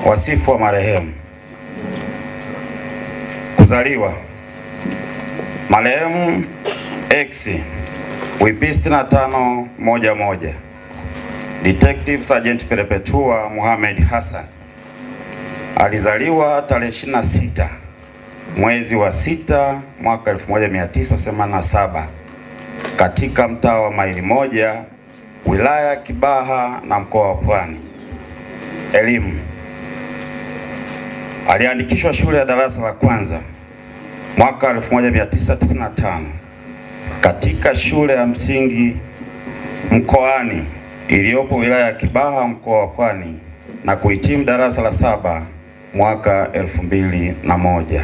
Wasifu wa marehemu. Kuzaliwa: marehemu X WP 6511 Detective Sergeant Perpetua Mohamed Hassan alizaliwa tarehe 26 mwezi wa 6 mwaka 1987 katika mtaa wa Maili Moja, wilaya Kibaha na mkoa wa Pwani. Elimu: aliandikishwa shule ya darasa la kwanza mwaka 1995 katika shule ya msingi Mkoani iliyopo wilaya ya Kibaha mkoa wa Pwani na kuhitimu darasa la 7 mwaka 2001.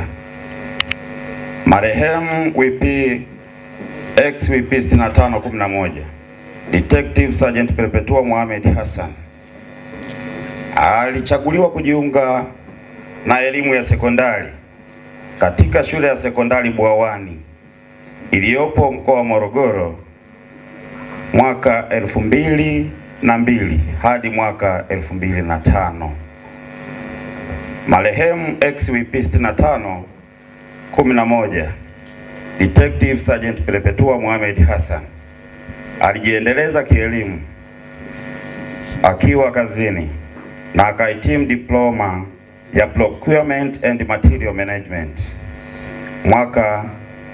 Marehemu X WP 6511 Detective Sergeant Perpetua Mohamed Hassan alichaguliwa kujiunga na elimu ya sekondari katika shule ya sekondari Bwawani iliyopo mkoa wa Morogoro mwaka 2002 hadi mwaka 2005. Marehemu X WP 6511 Detective Sergeant Perpetua Mohamed Hassan alijiendeleza kielimu akiwa kazini na akahitimu diploma ya Procurement and Material Management mwaka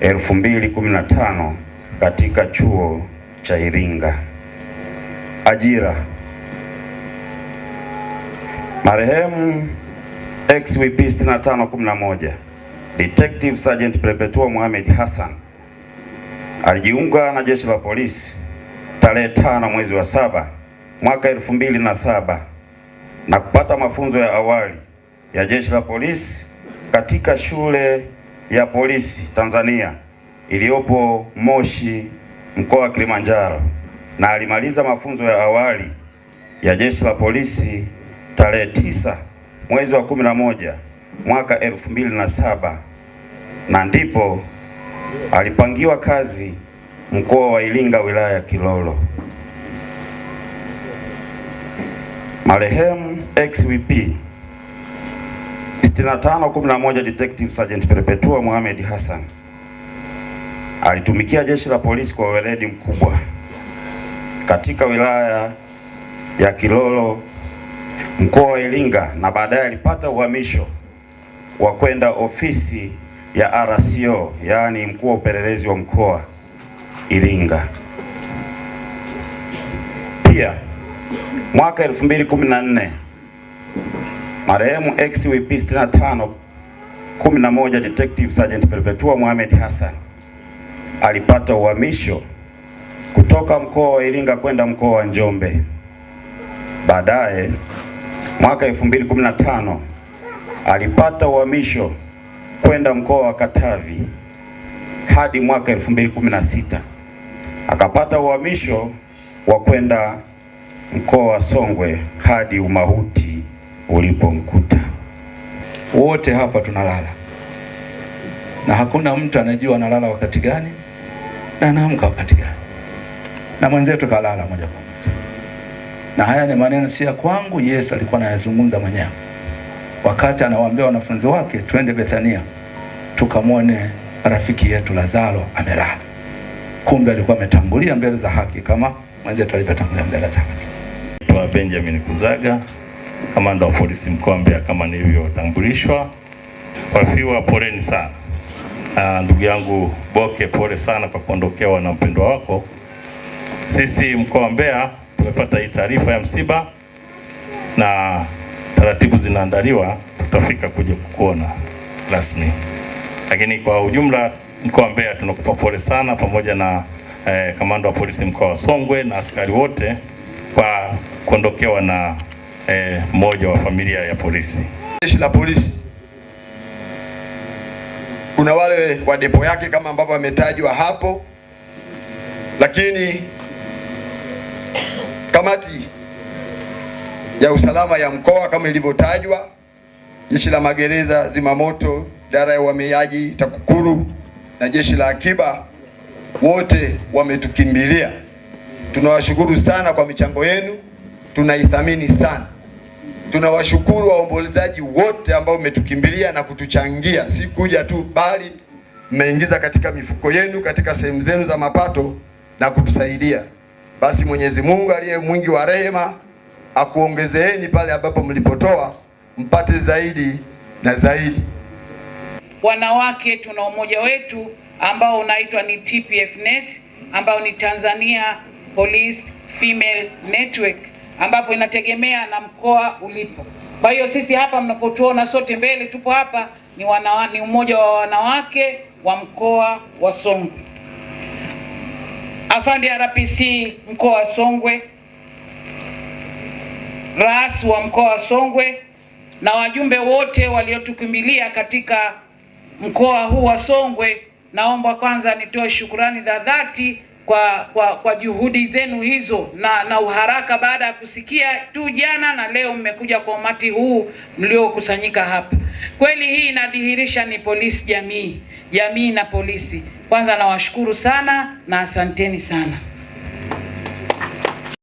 2015 katika chuo cha Iringa. Ajira: marehemu X WP 6511 Detective Sergeant Perpetua Mohamed Hassan alijiunga na Jeshi la Polisi tarehe 5 mwezi wa 7 mwaka 2007 na kupata mafunzo ya awali ya Jeshi la Polisi katika shule ya polisi Tanzania iliyopo Moshi mkoa wa Kilimanjaro, na alimaliza mafunzo ya awali ya Jeshi la Polisi tarehe 9 mwezi wa 11 mwaka 2007 na ndipo alipangiwa kazi mkoa wa Iringa wilaya ya Kilolo. Marehemu X WP 6511 Detective Sergeant Perpetua Mohamed Hassan alitumikia Jeshi la Polisi kwa weledi mkubwa katika wilaya ya Kilolo mkoa wa Iringa, na baadaye alipata uhamisho wa kwenda ofisi ya RCO, yaani mkuu wa upelelezi wa mkoa Iringa. Pia mwaka 2014 marehemu X WP 6511 Detective Sergeant Perpetua Mohamed Hassan alipata uhamisho kutoka mkoa wa Iringa kwenda mkoa wa Njombe. Baadaye mwaka 2015 alipata uhamisho kwenda mkoa wa Katavi hadi mwaka 2016 akapata uhamisho wa kwenda mkoa wa Songwe hadi umauti ulipomkuta. Wote hapa tunalala na hakuna mtu anajua analala wakati gani na anaamka wakati gani, na mwenzetu kalala moja kwa moja. Na haya ni maneno si ya kwangu, Yesu alikuwa anayazungumza mwenyewe wakati anawaambia wanafunzi wake twende Bethania tukamwone rafiki yetu Lazaro amelala. Kumbe alikuwa ametangulia mbele za haki kama mwenzetu alivyotangulia mbele za haki. Kwa Benjamin Kuzaga, kamanda wa polisi mkoa wa Mbeya, kama nilivyotambulishwa. Wafiwa, poleni sana. Ndugu yangu Boke, pole sana kwa kuondokewa na mpendwa wako. Sisi mkoa wa Mbeya tumepata hii taarifa ya msiba na taratibu zinaandaliwa, tutafika kuja kukuona rasmi. Lakini kwa ujumla mkoa wa Mbeya tunakupa pole sana, pamoja na kamanda wa polisi mkoa wa Songwe na askari wote kwa kuondokewa na mmoja wa familia ya polisi. Jeshi la polisi kuna wale wa depo yake kama ambavyo wametajwa hapo, lakini kamati ya usalama ya mkoa kama ilivyotajwa, jeshi la magereza, zimamoto, idara ya uhamiaji TAKUKURU na jeshi la akiba, wote wametukimbilia. Tunawashukuru sana kwa michango yenu, tunaithamini sana. Tunawashukuru waombolezaji wote ambao mmetukimbilia na kutuchangia, si kuja tu, bali mmeingiza katika mifuko yenu, katika sehemu zenu za mapato na kutusaidia. Basi Mwenyezi Mungu aliye mwingi wa rehema akuongezeeni pale ambapo mlipotoa, mpate zaidi na zaidi. Wanawake tuna umoja wetu ambao unaitwa ni TPF-Net, ambao ni Tanzania Police Female Network, ambapo inategemea na mkoa ulipo. Kwa hiyo sisi hapa mnapotuona sote mbele tupo hapa ni umoja wa wanawake wa mkoa wa Songwe. Afande RPC mkoa wa Songwe, ras wa mkoa wa Songwe na wajumbe wote waliotukimbilia katika mkoa huu wa Songwe, naomba kwanza nitoe shukrani za dhati kwa juhudi zenu hizo na uharaka, baada ya kusikia tu jana na leo mmekuja kwa umati huu mliokusanyika hapa. Kweli hii inadhihirisha ni polisi jamii na polisi. Kwanza nawashukuru sana na asanteni sana.